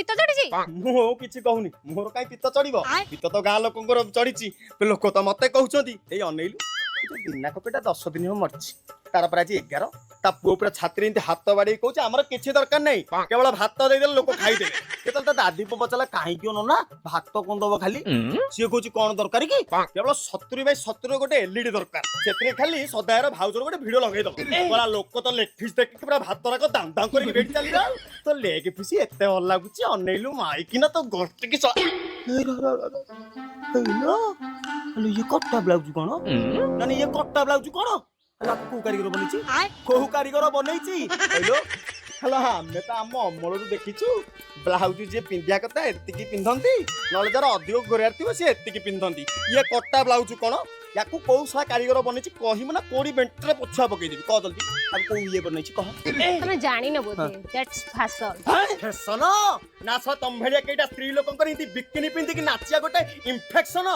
ପିତ ଚଢିଛି? ମୁଁ ଆଉ କିଛି କହୁନି, ମୋର କାଇଁ ପିତ ଚଢିବ? ପିତ ତ ଗାଁ ଲୋକଙ୍କର ଚଢିଛି, ଲୋକ ତ ମତେ କହୁଛନ୍ତି। ଏଇ ଅନେଇଲୁ ବିନା କପିଟା 10 ଦିନ ହବ ମରିଛି, ତାର ପରେ ଆଜି 11। ତା ପୁଅ ପୁରା ଛାତିରେ ଏମିତି ହାତ ବାଡେଇ କହୁଛି ଆମର କିଛି ଦରକାର ନାହିଁ, କେବଳ ଭାତ ଦେଇଦେଲେ ଲୋକ ଖାଇଦେବେ। ଯେତେବେଳେ ତା ଦାଦି ପଚାରିଲା କାହିଁକି ନା ଭାତ କଣ ଦବ ଖାଲି, ସିଏ କହୁଛି କଣ ଦରକାର କି, କେବଳ 70/70 ଗୋଟେ ଏଲଇଡି ଦରକାର, ସେଥିରେ ଖାଲି ସଦାୟର ଭାଉଜର ଗୋଟେ ଭିଡିଓ ଲଗେଇଦବ। ପରା ଲୋକ ତ ଲେଗ ପିସ୍ ଦେଖିକି ପୁରା ଭାତ ରାକ ଦାମ ଦାମ କରିକି ରେଡି ଚାଲିଲା। ତ ଲେଗ ପିସ୍ ଏତେ ଭଲ ଲାଗୁଛି, ଅନେଇଲୁ ମାଇକିନା ତ ଗୋଟିକି ଇଏ କଟା ବ୍ଲାଉଜ କଣ, ମାନେ ଇଏ କଟା ବ୍ଲାଉଜ କଣ, କୋଉ କାରିଗର ବନେଇଛି, କୋଉ କାରିଗର ବନେଇଛି କହିଲୁ? ହେଲା ଆମେ ତ ଆମ ଅମଳରୁ ଦେଖିଛୁ, ବ୍ଲାଉଜ ଯିଏ ପିନ୍ଧିବା କଥା ଏତିକି ପିନ୍ଧନ୍ତି, ନହେଲେ ଯାହାର ଅଧିକ ଘୋରିଆର ଥିବ ସିଏ ଏତିକି ପିନ୍ଧନ୍ତି। ଇଏ କଟା ବ୍ଲାଉଜ କଣ, ୟାକୁ କୋଉ ସା କାରିଗର ବନେଇଛି କହିବୁ ନା, କୋଡି ବେଣ୍ଟରେ ପଛୁଆ ପକେଇଦେବି। କହ ଜଲ୍ଦି, ଆଉ କୋଉ ଇଏ ବନେଇଛି କହ। ତମେ ଜାଣିନ ବୋଧେ, ଦ୍ୟାଟ୍ସ ଫ୍ୟାଶନ। ଫ୍ୟାଶନ ନା ତମ ଭଳିଆ କେଇଟା ସ୍ତ୍ରୀ ଲୋକଙ୍କର ଏମିତି ବିକିନି ପିନ୍ଧିକି ନାଚିବା ଗୋଟେ ଇନଫେକ୍ସନ।